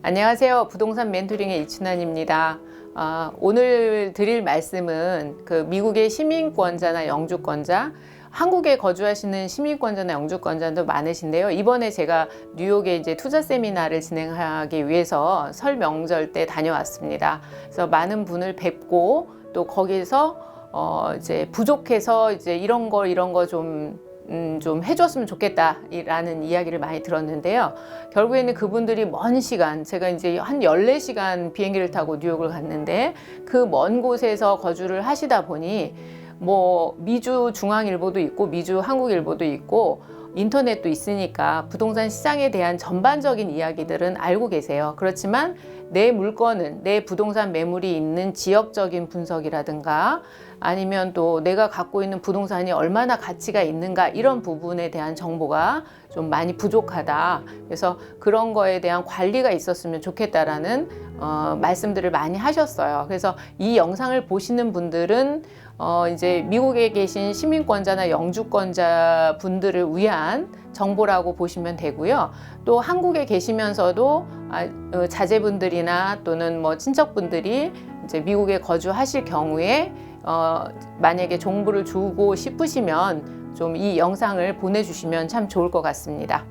안녕하세요. 부동산 멘토링의 이춘환입니다. 오늘 드릴 말씀은 미국의 시민권자나 영주권자, 한국에 거주하시는 시민권자나 영주권자도 많으신데요. 이번에 제가 뉴욕에 이제 투자 세미나를 진행하기 위해서 설 명절 때 다녀왔습니다. 그래서 많은 분을 뵙고 또 거기서 이제 부족해서 이제 이런 거 좀 해줬으면 좋겠다라는 이야기를 많이 들었는데요. 결국에는 그분들이 먼 시간, 제가 이제 한 14시간 비행기를 타고 뉴욕을 갔는데 그 먼 곳에서 거주를 하시다 보니 뭐 미주 중앙일보도 있고 미주 한국일보도 있고 인터넷도 있으니까 부동산 시장에 대한 전반적인 이야기들은 알고 계세요. 그렇지만 내 물건은, 내 부동산 매물이 있는 지역적인 분석이라든가 아니면 또 내가 갖고 있는 부동산이 얼마나 가치가 있는가 이런 부분에 대한 정보가 좀 많이 부족하다. 그래서 그런 거에 대한 관리가 있었으면 좋겠다라는 말씀들을 많이 하셨어요. 그래서 이 영상을 보시는 분들은 이제 미국에 계신 시민권자나 영주권자 분들을 위한 정보라고 보시면 되고요. 또 한국에 계시면서도 자제분들이나 또는 뭐 친척분들이 이제 미국에 거주하실 경우에 만약에 정보를 주고 싶으시면 좀 이 영상을 보내주시면 참 좋을 것 같습니다.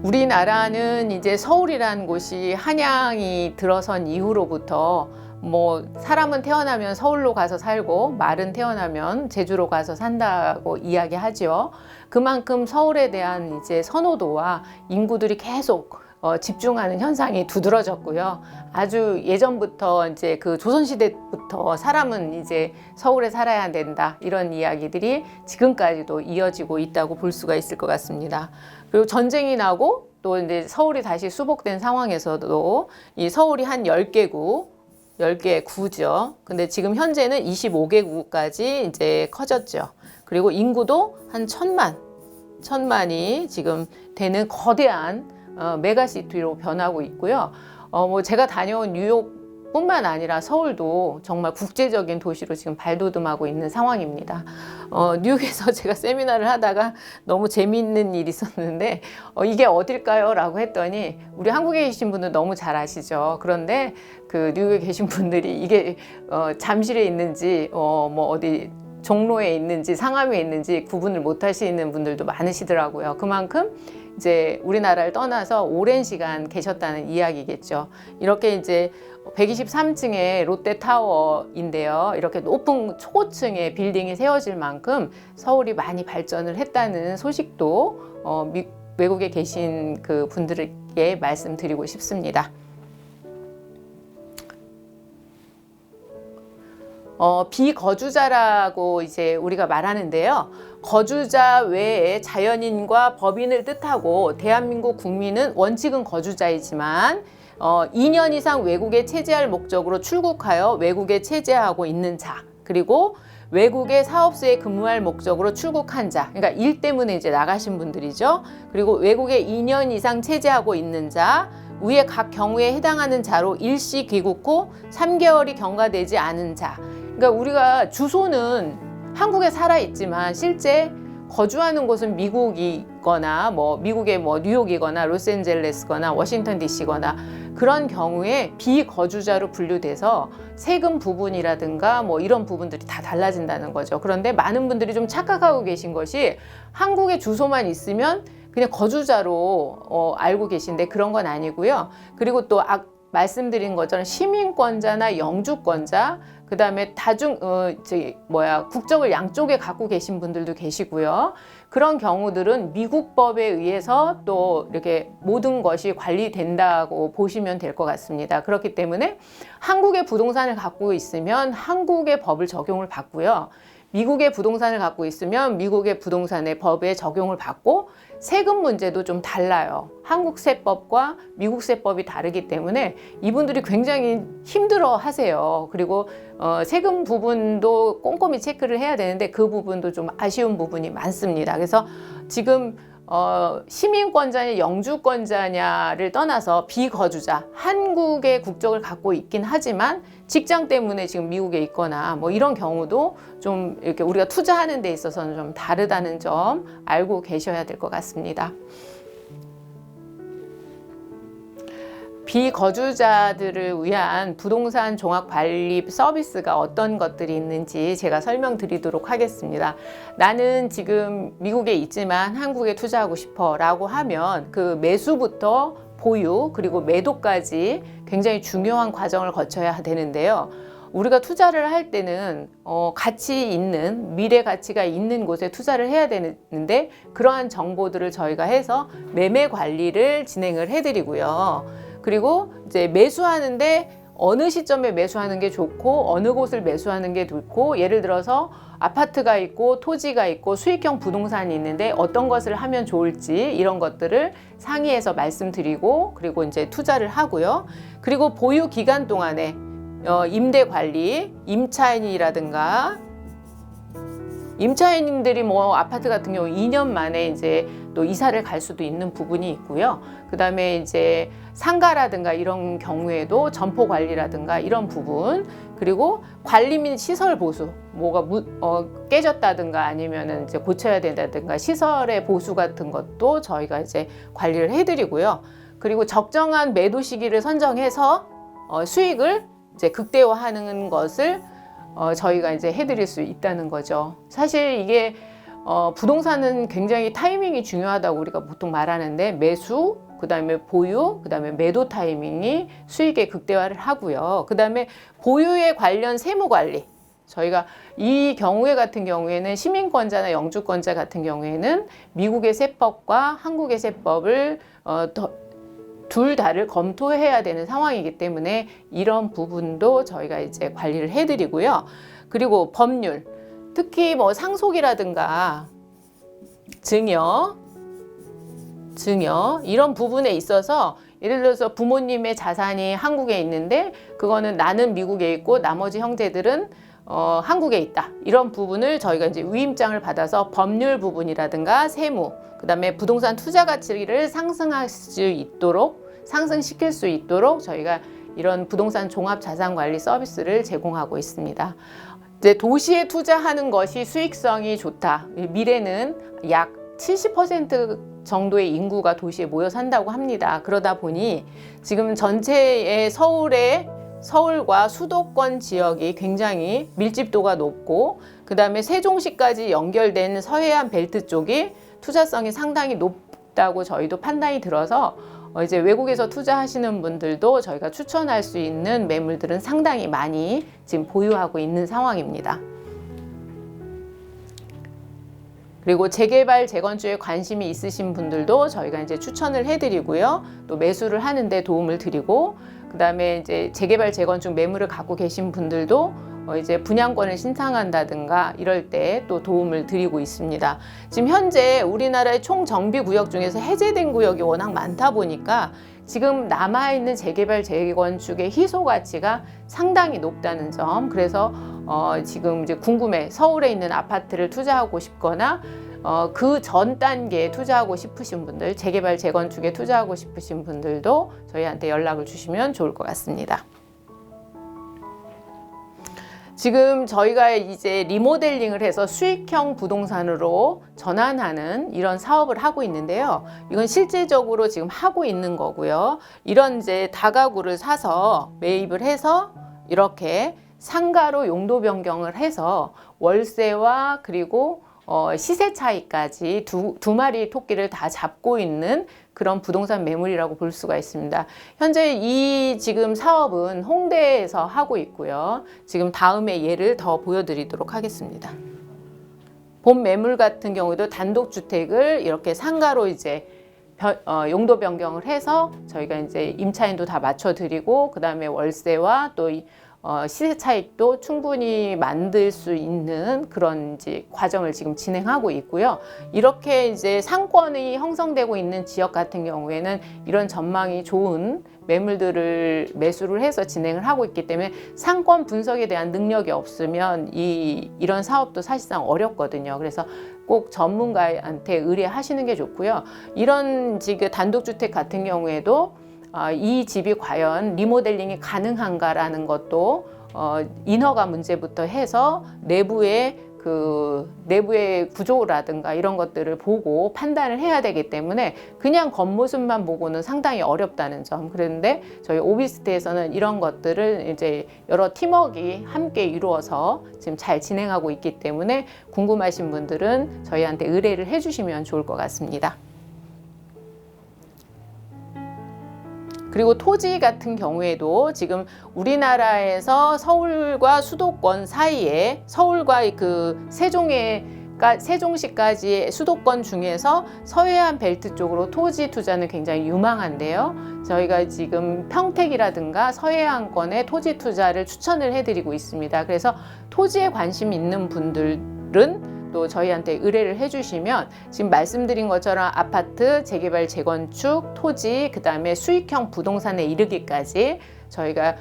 우리나라는 이제 서울이라는 곳이 한양이 들어선 이후로부터 뭐 사람은 태어나면 서울로 가서 살고 말은 태어나면 제주로 가서 산다고 이야기하죠. 그만큼 서울에 대한 이제 선호도와 인구들이 계속 집중하는 현상이 두드러졌고요. 아주 예전부터 이제 그 조선시대부터 사람은 이제 서울에 살아야 된다 이런 이야기들이 지금까지도 이어지고 있다고 볼 수가 있을 것 같습니다. 그리고 전쟁이 나고 또 이제 서울이 다시 수복된 상황에서도 이 서울이 한 10개 구죠. 근데 지금 현재는 25개구까지 이제 커졌죠. 그리고 인구도 한 1000만이 지금 되는 거대한 메가시티로 변하고 있고요. 뭐 제가 다녀온 뉴욕뿐만 아니라 서울도 정말 국제적인 도시로 지금 발돋움하고 있는 상황입니다. 뉴욕에서 제가 세미나를 하다가 너무 재미있는 일이 있었는데 이게 어딜까요? 라고 했더니 우리 한국에 계신 분들 너무 잘 아시죠. 그런데 그 뉴욕에 계신 분들이 이게 잠실에 있는지 뭐 어디 종로에 있는지 상암에 있는지 구분을 못 하시는 분들도 많으시더라고요. 그만큼 이제 우리나라를 떠나서 오랜 시간 계셨다는 이야기겠죠. 이렇게 이제 123층의 롯데타워인데요. 이렇게 높은 초고층의 빌딩이 세워질 만큼 서울이 많이 발전을 했다는 소식도 외국에 계신 그 분들에게 말씀드리고 싶습니다. 비거주자라고 이제 우리가 말하는데요. 거주자 외에 자연인과 법인을 뜻하고 대한민국 국민은 원칙은 거주자이지만 2년 이상 외국에 체재할 목적으로 출국하여 외국에 체재하고 있는 자, 그리고 외국에 사업소에 근무할 목적으로 출국한 자, 그러니까 일 때문에 이제 나가신 분들이죠. 그리고 외국에 2년 이상 체재하고 있는 자, 위에 각 경우에 해당하는 자로 일시 귀국 후 3개월이 경과되지 않은 자. 그러니까 우리가 주소는 한국에 살아 있지만 실제 거주하는 곳은 미국이거나 뭐 미국의 뭐 뉴욕이거나 로스앤젤레스거나 워싱턴 DC거나 그런 경우에 비거주자로 분류돼서 세금 부분이라든가 뭐 이런 부분들이 다 달라진다는 거죠. 그런데 많은 분들이 좀 착각하고 계신 것이 한국에 주소만 있으면 그냥 거주자로 알고 계신데 그런 건 아니고요. 그리고 또 말씀드린 것처럼 시민권자나 영주권자, 그 다음에 국적을 양쪽에 갖고 계신 분들도 계시고요. 그런 경우들은 미국법에 의해서 또 이렇게 모든 것이 관리된다고 보시면 될 것 같습니다. 그렇기 때문에 한국의 부동산을 갖고 있으면 한국의 법을 적용을 받고요. 미국의 부동산을 갖고 있으면 미국의 부동산의 법에 적용을 받고 세금 문제도 좀 달라요. 한국 세법과 미국 세법이 다르기 때문에 이분들이 굉장히 힘들어 하세요. 그리고 세금 부분도 꼼꼼히 체크를 해야 되는데 그 부분도 좀 아쉬운 부분이 많습니다. 그래서 지금 시민권자냐 영주권자냐를 떠나서 비거주자, 한국의 국적을 갖고 있긴 하지만 직장 때문에 지금 미국에 있거나 뭐 이런 경우도 좀 이렇게 우리가 투자하는 데 있어서는 좀 다르다는 점 알고 계셔야 될 것 같습니다. 비거주자들을 위한 부동산 종합 관리 서비스가 어떤 것들이 있는지 제가 설명드리도록 하겠습니다. 나는 지금 미국에 있지만 한국에 투자하고 싶어 라고 하면 그 매수부터 보유 그리고 매도까지 굉장히 중요한 과정을 거쳐야 되는데요. 우리가 투자를 할 때는 가치 있는 미래 가치가 있는 곳에 투자를 해야 되는데 그러한 정보들을 저희가 해서 매매 관리를 진행을 해드리고요. 그리고 이제 매수하는데 어느 시점에 매수하는 게 좋고 어느 곳을 매수하는 게 좋고, 예를 들어서 아파트가 있고 토지가 있고 수익형 부동산이 있는데 어떤 것을 하면 좋을지 이런 것들을 상의해서 말씀드리고 그리고 이제 투자를 하고요. 그리고 보유 기간 동안에 임대 관리, 임차인이라든가 임차인들이 뭐 아파트 같은 경우 2년 만에 이제 또 이사를 갈 수도 있는 부분이 있고요. 그 다음에 이제 상가라든가 이런 경우에도 점포 관리라든가 이런 부분, 그리고 관리 및 시설 보수, 뭐가 깨졌다든가 아니면은 이제 고쳐야 된다든가 시설의 보수 같은 것도 저희가 이제 관리를 해드리고요. 그리고 적정한 매도 시기를 선정해서 수익을 이제 극대화하는 것을 저희가 이제 해드릴 수 있다는 거죠. 사실 이게 부동산은 굉장히 타이밍이 중요하다고 우리가 보통 말하는데 매수, 그 다음에 보유, 그 다음에 매도 타이밍이 수익의 극대화를 하고요. 그 다음에 보유에 관련 세무 관리. 저희가 이 경우에 같은 경우에는 시민권자나 영주권자 같은 경우에는 미국의 세법과 한국의 세법을 둘 다를 검토해야 되는 상황이기 때문에 이런 부분도 저희가 이제 관리를 해드리고요. 그리고 법률, 특히 뭐 상속이라든가 증여 이런 부분에 있어서 예를 들어서 부모님의 자산이 한국에 있는데 그거는 나는 미국에 있고 나머지 형제들은 한국에 있다. 이런 부분을 저희가 이제 위임장을 받아서 법률 부분이라든가 세무, 그 다음에 부동산 투자 가치를 상승시킬 수 있도록 저희가 이런 부동산 종합 자산 관리 서비스를 제공하고 있습니다. 이제 도시에 투자하는 것이 수익성이 좋다. 미래는 약 70% 정도의 인구가 도시에 모여 산다고 합니다. 그러다 보니 지금 전체의 서울과 수도권 지역이 굉장히 밀집도가 높고, 그 다음에 세종시까지 연결된 서해안 벨트 쪽이 투자성이 상당히 높다고 저희도 판단이 들어서 이제 외국에서 투자하시는 분들도 저희가 추천할 수 있는 매물들은 상당히 많이 지금 보유하고 있는 상황입니다. 그리고 재개발, 재건축에 관심이 있으신 분들도 저희가 이제 추천을 해드리고요. 또 매수를 하는데 도움을 드리고, 그 다음에 이제 재개발, 재건축 매물을 갖고 계신 분들도 이제 분양권을 신청한다든가 이럴 때 또 도움을 드리고 있습니다. 지금 현재 우리나라의 총 정비 구역 중에서 해제된 구역이 워낙 많다 보니까 지금 남아있는 재개발, 재건축의 희소 가치가 상당히 높다는 점. 그래서 지금 이제 궁금해, 서울에 있는 아파트를 투자하고 싶거나 그 전 단계에 투자하고 싶으신 분들, 재개발, 재건축에 투자하고 싶으신 분들도 저희한테 연락을 주시면 좋을 것 같습니다. 지금 저희가 이제 리모델링을 해서 수익형 부동산으로 전환하는 이런 사업을 하고 있는데요. 이건 실질적으로 지금 하고 있는 거고요. 이런 이제 다가구를 사서 매입을 해서 이렇게 상가로 용도 변경을 해서 월세와 그리고 시세 차이까지 두 마리 토끼를 다 잡고 있는 그런 부동산 매물이라고 볼 수가 있습니다. 현재 이 지금 사업은 홍대에서 하고 있고요. 지금 다음에 예를 더 보여드리도록 하겠습니다. 본 매물 같은 경우도 단독주택을 이렇게 상가로 이제 용도 변경을 해서 저희가 이제 임차인도 다 맞춰드리고, 그 다음에 월세와 또 시세 차익도 충분히 만들 수 있는 그런 이제 과정을 지금 진행하고 있고요. 이렇게 이제 상권이 형성되고 있는 지역 같은 경우에는 이런 전망이 좋은 매물들을 매수를 해서 진행을 하고 있기 때문에 상권 분석에 대한 능력이 없으면 이런 사업도 사실상 어렵거든요. 그래서 꼭 전문가한테 의뢰하시는 게 좋고요. 이런 지금 단독주택 같은 경우에도 이 집이 과연 리모델링이 가능한가라는 것도 인허가 문제부터 해서 내부의 그 내부의 구조라든가 이런 것들을 보고 판단을 해야 되기 때문에 그냥 겉모습만 보고는 상당히 어렵다는 점. 그런데 저희 오비스트에서는 이런 것들을 이제 여러 팀워크가 함께 이루어서 지금 잘 진행하고 있기 때문에 궁금하신 분들은 저희한테 의뢰를 해주시면 좋을 것 같습니다. 그리고 토지 같은 경우에도 지금 우리나라에서 서울과 수도권 사이에 서울과 그 세종시까지의 수도권 중에서 서해안 벨트 쪽으로 토지 투자는 굉장히 유망한데요. 저희가 지금 평택이라든가 서해안권의 토지 투자를 추천을 해드리고 있습니다. 그래서 토지에 관심 있는 분들은 또 저희한테 의뢰를 해주시면 지금 말씀드린 것처럼 아파트, 재개발, 재건축, 토지, 그 다음에 수익형 부동산에 이르기까지 저희가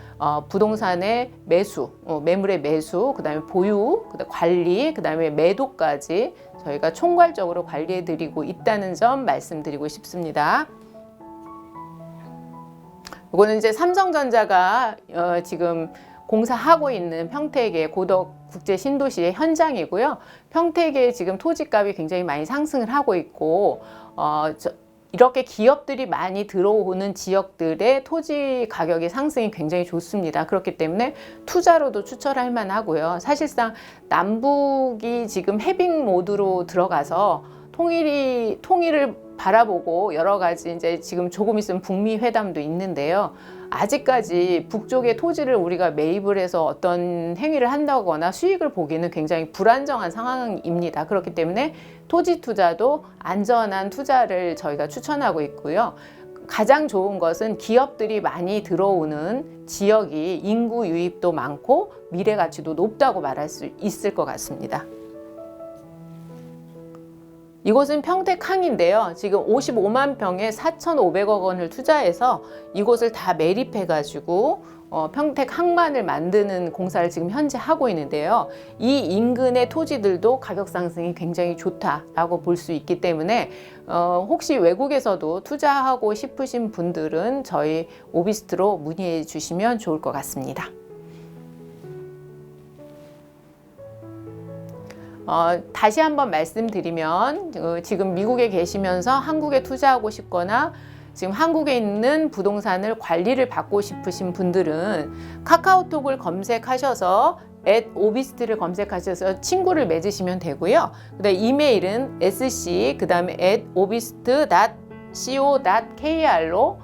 부동산의 매수, 매물의 매수, 그 다음에 보유, 그다음에 관리, 그 다음에 매도까지 저희가 총괄적으로 관리해드리고 있다는 점 말씀드리고 싶습니다. 이거는 이제 삼성전자가 지금 공사하고 있는 평택의 고덕 국제 신도시의 현장이고요. 평택에 지금 토지값이 굉장히 많이 상승을 하고 있고 이렇게 기업들이 많이 들어오는 지역들의 토지 가격의 상승이 굉장히 좋습니다. 그렇기 때문에 투자로도 추천할 만하고요. 사실상 남북이 지금 해빙 모드로 들어가서 통일을 바라보고 여러 가지 이제 지금 조금 있으면 북미 회담도 있는데요. 아직까지 북쪽의 토지를 우리가 매입을 해서 어떤 행위를 한다거나 수익을 보기는 굉장히 불안정한 상황입니다. 그렇기 때문에 토지 투자도 안전한 투자를 저희가 추천하고 있고요. 가장 좋은 것은 기업들이 많이 들어오는 지역이 인구 유입도 많고 미래 가치도 높다고 말할 수 있을 것 같습니다. 이곳은 평택항인데요. 지금 55만 평에 4,500억 원을 투자해서 이곳을 다 매립해가지고 평택항만을 만드는 공사를 지금 현재 하고 있는데요. 이 인근의 토지들도 가격 상승이 굉장히 좋다라고 볼 수 있기 때문에 혹시 외국에서도 투자하고 싶으신 분들은 저희 오비스트로 문의해 주시면 좋을 것 같습니다. 다시 한번 말씀드리면 지금 미국에 계시면서 한국에 투자하고 싶거나 지금 한국에 있는 부동산을 관리를 받고 싶으신 분들은 카카오톡을 검색하셔서 @오비스트를 검색하셔서 친구를 맺으시면 되고요. 그다음에 이메일은 sc 그다음에 @obiст.co.kr로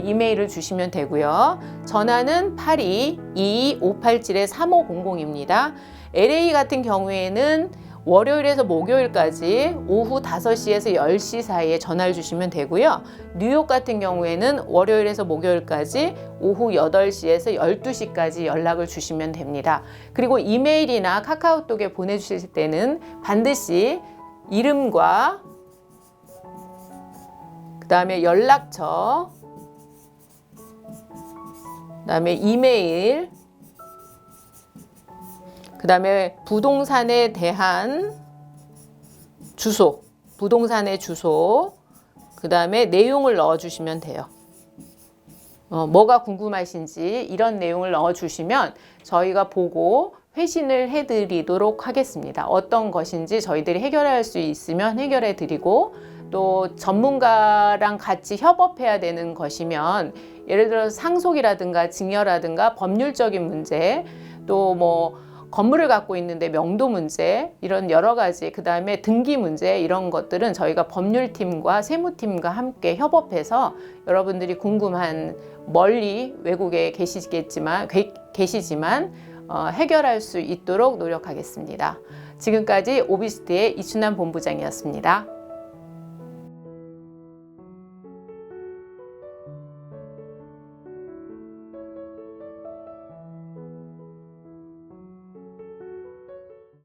이메일을 주시면 되고요. 전화는 82-22-587-3500입니다. LA 같은 경우에는 월요일에서 목요일까지 오후 5시에서 10시 사이에 전화를 주시면 되고요. 뉴욕 같은 경우에는 월요일에서 목요일까지 오후 8시에서 12시까지 연락을 주시면 됩니다. 그리고 이메일이나 카카오톡에 보내주실 때는 반드시 이름과 그 다음에 연락처, 그 다음에 이메일, 그 다음에 부동산에 대한 주소, 부동산의 주소, 그 다음에 내용을 넣어주시면 돼요. 뭐가 궁금하신지 이런 내용을 넣어주시면 저희가 보고 회신을 해드리도록 하겠습니다. 어떤 것인지 저희들이 해결할 수 있으면 해결해드리고 또 전문가랑 같이 협업해야 되는 것이면 예를 들어 상속이라든가 증여라든가 법률적인 문제 또 뭐 건물을 갖고 있는데 명도 문제 이런 여러 가지 그 다음에 등기 문제 이런 것들은 저희가 법률팀과 세무팀과 함께 협업해서 여러분들이 궁금한 멀리 외국에 계시지만 해결할 수 있도록 노력하겠습니다. 지금까지 오비스트의 이춘남 본부장이었습니다.